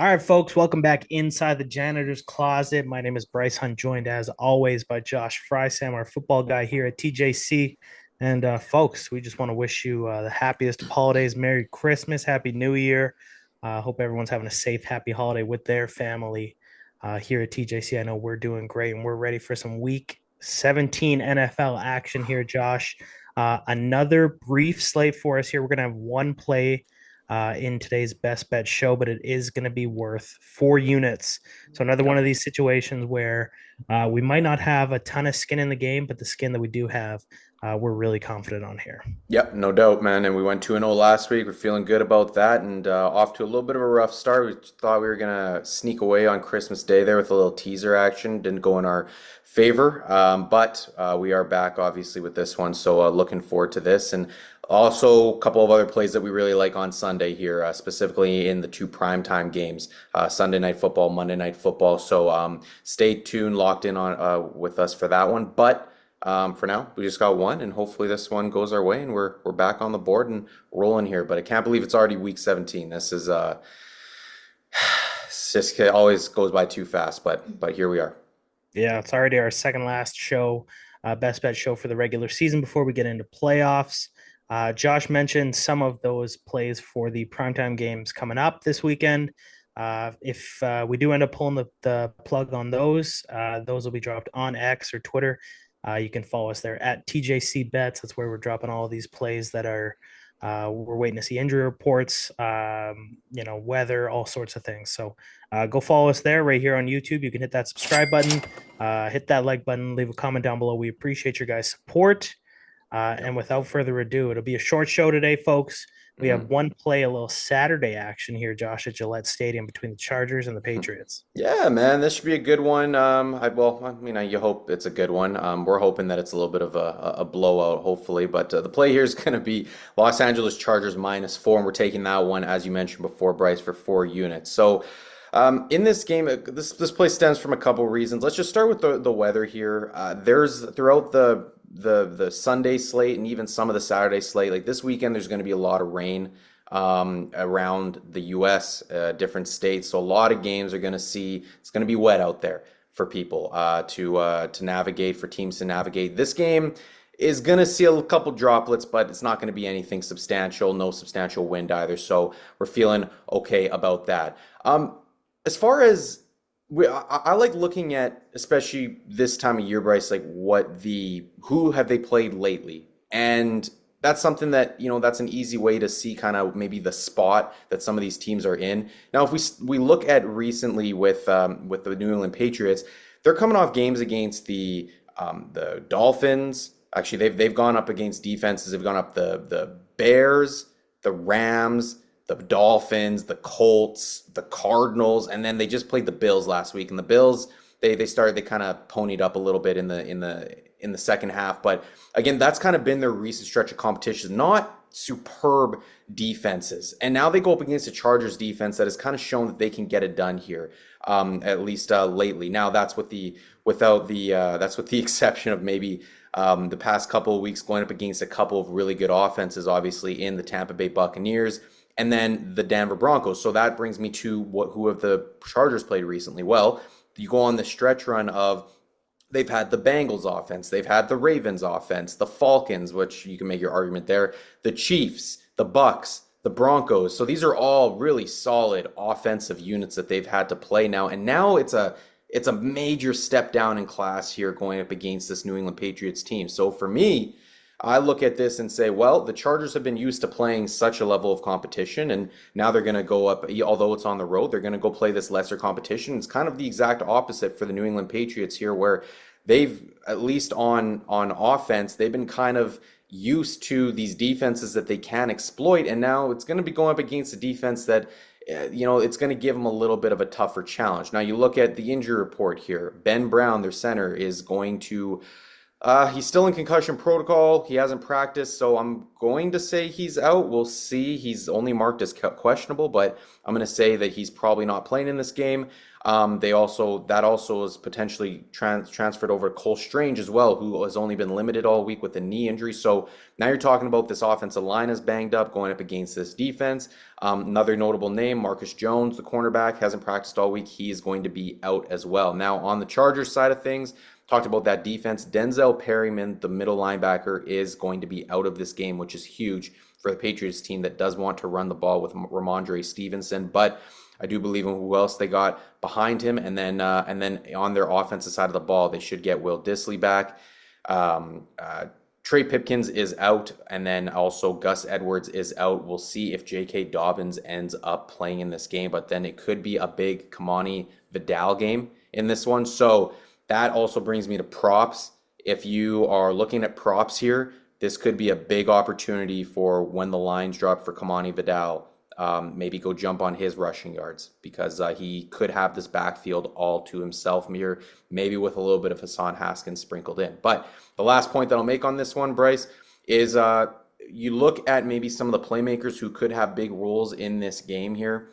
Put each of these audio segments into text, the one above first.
All right, folks, welcome back inside the janitor's closet. My name is Bryce Hunt, joined as always by Josh Frey-Sam, our football guy here at TJC. And folks, we just want to wish you the happiest of holidays. Merry Christmas, Happy New Year. Hope everyone's having a safe, happy holiday with their family here at TJC. I know we're doing great and we're ready for some week 17 NFL action here, Josh. Another brief slate for us here. We're going to have one play in today's best bet show, but it is going to be worth 4 units. So another one Yep. of these situations where we might not have a ton of skin in the game, but the skin that we do have, we're really confident on here. Yep, no doubt, man. And we went 2-0 last week. We're feeling good about that and off to a little bit of a rough start. We thought we were going to sneak away on Christmas Day there with a little teaser action. Didn't go in our favor, but we are back, obviously, with this one. So looking forward to this. And also a couple of other plays that we really like on Sunday here, specifically in the two primetime games, Sunday Night Football, Monday Night Football. So stay tuned, locked in on with us for that one. But for now, we just got one, and hopefully this one goes our way, and we're back on the board and rolling here. But I can't believe it's already week 17. This is it's just it always goes by too fast. But here we are. Yeah, it's already our second last show, best bet show for the regular season before we get into playoffs. Josh mentioned some of those plays for the primetime games coming up this weekend. If we do end up pulling the plug on those will be dropped on X or Twitter. You can follow us there at TJC Bets. That's where we're dropping all of these plays that are we're waiting to see injury reports, weather, all sorts of things. So go follow us there right here on YouTube. You can hit that subscribe button, hit that like button, leave a comment down below. We appreciate your guys' support. Yep. And without further ado, it'll be a short show today, folks. We have hmm one play, a little Saturday action here, Josh, at Gillette Stadium between the Chargers and the Patriots. Yeah, man, this should be a good one. You hope it's a good one. We're hoping that it's a little bit of a blowout, hopefully. But the play here is going to be Los Angeles Chargers -4, and we're taking that one, as you mentioned before, Bryce, for 4 units. So, in this game, this play stems from a couple reasons. Let's just start with the weather here. There's throughout the Sunday slate and even some of the Saturday slate, like this weekend, there's going to be a lot of rain around the U.S., different states. So a lot of games are going to see it's going to be wet out there for people to navigate, for teams to navigate. This game is going to see a couple droplets, but it's not going to be anything substantial. No substantial wind either. So we're feeling okay about that. As far as I like looking at, especially this time of year, Bryce, like who have they played lately? And that's something that, that's an easy way to see kind of maybe the spot that some of these teams are in. Now, if we look at recently with the New England Patriots, they're coming off games against the Dolphins. Actually, they've gone up against defenses. They've gone up the Bears, the Rams, the Dolphins, the Colts, the Cardinals, and then they just played the Bills last week. And the Bills, they kind of ponied up a little bit in the second half. But again, that's kind of been their recent stretch of competition. Not superb defenses. And now they go up against a Chargers defense that has kind of shown that they can get it done here, at least lately. Now that's with the exception of maybe the past couple of weeks going up against a couple of really good offenses, obviously in the Tampa Bay Buccaneers and then the Denver Broncos. So that brings me to who have the Chargers played recently? Well, you go on the stretch run of they've had the Bengals offense, they've had the Ravens offense, the Falcons, which you can make your argument there, the Chiefs, the Bucks, the Broncos. So these are all really solid offensive units that they've had to play now. And now it's a major step down in class here going up against this New England Patriots team. So for me, I look at this and say, well, the Chargers have been used to playing such a level of competition, and now they're going to go up, although it's on the road, they're going to go play this lesser competition. It's kind of the exact opposite for the New England Patriots here, where they've, at least on offense, they've been kind of used to these defenses that they can exploit, and now it's going to be going up against a defense that it's going to give them a little bit of a tougher challenge. Now, you look at the injury report here. Ben Brown, their center, is going to He's still in concussion protocol. He hasn't practiced, so I'm going to say he's out. We'll see. He's only marked as questionable, but I'm going to say that he's probably not playing in this game. That also is potentially transferred over to Cole Strange as well, who has only been limited all week with a knee injury. So now you're talking about this offensive line is banged up going up against this defense. Another notable name, Marcus Jones, the cornerback, hasn't practiced all week. He is going to be out as well. Now on the Chargers side of things. Talked about that defense. Denzel Perryman, the middle linebacker, is going to be out of this game, which is huge for the Patriots team that does want to run the ball with Ramondre Stevenson. But I do believe in who else they got behind him, and then on their offensive side of the ball, they should get Will Dissly back. Trey Pipkins is out, and then also Gus Edwards is out. We'll see if J.K. Dobbins ends up playing in this game, but then it could be a big Kamani Vidal game in this one. So that also brings me to props. If you are looking at props here, this could be a big opportunity for when the lines drop for Kamani Vidal. Maybe go jump on his rushing yards because he could have this backfield all to himself here, maybe with a little bit of Hassan Haskins sprinkled in. But the last point that I'll make on this one, Bryce, is you look at maybe some of the playmakers who could have big roles in this game here.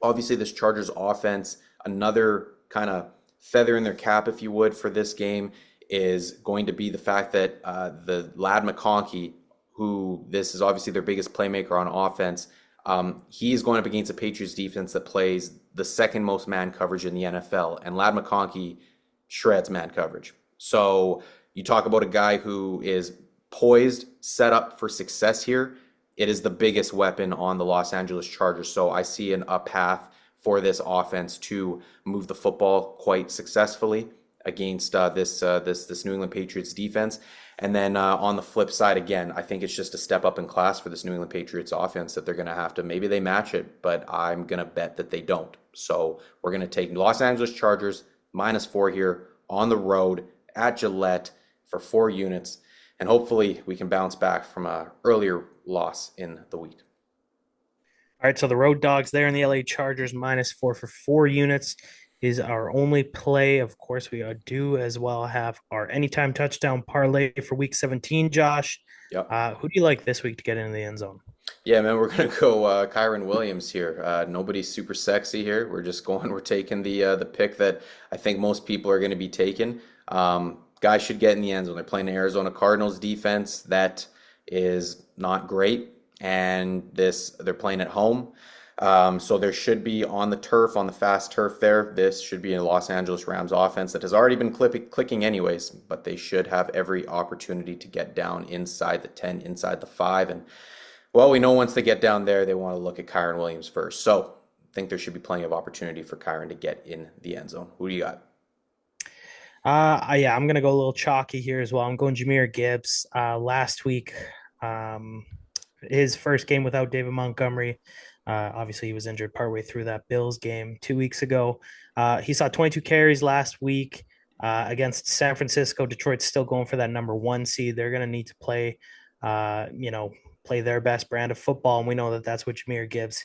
Obviously, this Chargers offense, another kind of feather in their cap, if you would, for this game is going to be the fact that the Lad McConkey, who this is obviously their biggest playmaker on offense, he is going up against a Patriots defense that plays the second most man coverage in the NFL, and Lad McConkey shreds man coverage. So you talk about a guy who is poised, set up for success here. It is the biggest weapon on the Los Angeles Chargers. So I see a path for this offense to move the football quite successfully against this New England Patriots defense. And then on the flip side, again, I think it's just a step up in class for this New England Patriots offense that they're going to have to, maybe they match it, but I'm going to bet that they don't. So we're going to take Los Angeles Chargers -4 here on the road at Gillette for 4 units. And hopefully we can bounce back from an earlier loss in the week. All right, so the road dogs there in the LA Chargers -4 for 4 units is our only play. Of course, we do as well have our anytime touchdown parlay for week 17, Josh. Yep. Who do you like this week to get into the end zone? Yeah, man, we're gonna go Kyron Williams here. Nobody's super sexy here. We're taking the pick that I think most people are going to be taking. Guy should get in the end zone. They're playing the Arizona Cardinals defense that is not great, and they're playing at home. So there should be on the turf, on the fast turf there, this should be a Los Angeles Rams offense that has already been clicking anyways, but they should have every opportunity to get down inside the 10, inside the 5. And, well, we know once they get down there, they want to look at Kyron Williams first. So I think there should be plenty of opportunity for Kyron to get in the end zone. Who do you got? Yeah, I'm gonna go a little chalky here as well. I'm going Jahmyr Gibbs. Last week, his first game without David Montgomery. Obviously, he was injured partway through that Bills game 2 weeks ago. He saw 22 carries last week against San Francisco. Detroit's still going for that number 1 seed. They're going to need to play, play their best brand of football, and we know that that's what Jahmyr Gibbs.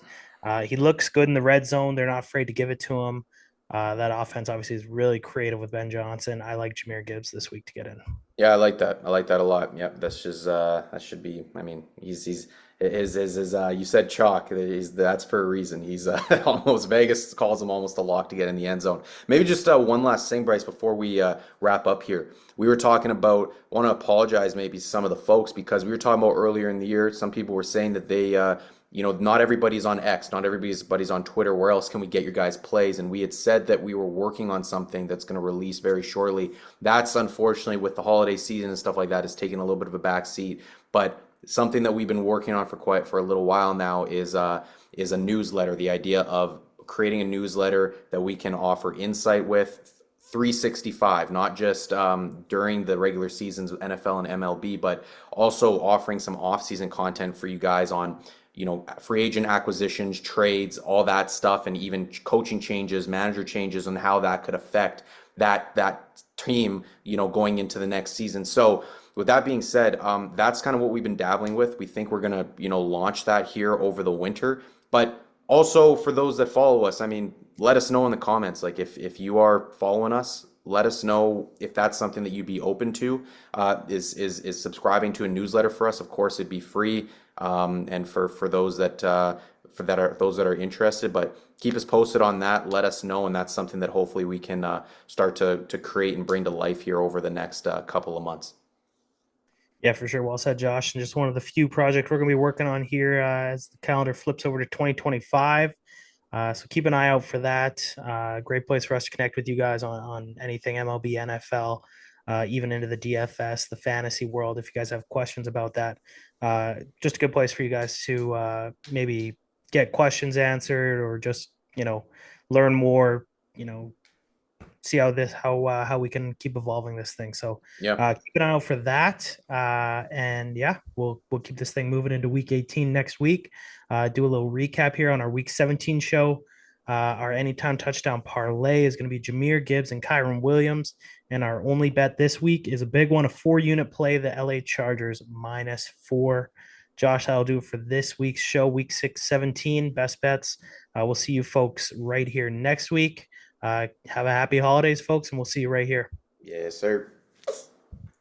He looks good in the red zone. They're not afraid to give it to him. That offense obviously is really creative with Ben Johnson. I like Jahmyr Gibbs this week to get in. Yeah, I like that. I like that a lot. Yep, that's just that should be. I mean, he's you said chalk. That's for a reason. He's almost Vegas calls him almost a lock to get in the end zone. Maybe just one last thing, Bryce, before we wrap up here. We were talking about. I want to apologize maybe to some of the folks because we were talking about earlier in the year. Some people were saying that they. Not everybody's on X, not everybody's on Twitter. Where else can we get your guys' plays? And we had said that we were working on something that's going to release very shortly. That's unfortunately with the holiday season and stuff like that is taking a little bit of a back seat. But something that we've been working on for a little while now is a newsletter. The idea of creating a newsletter that we can offer insight with 365, not just during the regular seasons of NFL and MLB, but also offering some off-season content for you guys on free agent acquisitions, trades, all that stuff, and even coaching changes, manager changes, and how that could affect that team, going into the next season. So with that being said, that's kind of what we've been dabbling with. We think we're going to, launch that here over the winter. But also for those that follow us, I mean, let us know in the comments, like if you are following us, Let us know if that's something that you'd be open to. Is subscribing to a newsletter for us? Of course, it'd be free, and for those that those that are interested. But keep us posted on that. Let us know, and that's something that hopefully we can start to create and bring to life here over the next couple of months. Yeah, for sure. Well said, Josh. And just one of the few projects we're going to be working on here as the calendar flips over to 2025. So keep an eye out for that. Great place for us to connect with you guys on anything MLB, NFL, even into the DFS, the fantasy world. If you guys have questions about that, just a good place for you guys to maybe get questions answered or just, learn more, you know, see how we can keep evolving this thing. So Yeah. keep an eye out for that. And yeah, we'll keep this thing moving into week 18 next week. Do a little recap here on our week 17 show. Our anytime touchdown parlay is going to be Jameer Gibbs and Kyron Williams. And our only bet this week is a big one, a 4-unit play, the LA Chargers -4. Josh, that'll do it for this week's show, week 17 best bets. We'll see you folks right here next week. Have a happy holidays, folks, and we'll see you right here. Yes, sir.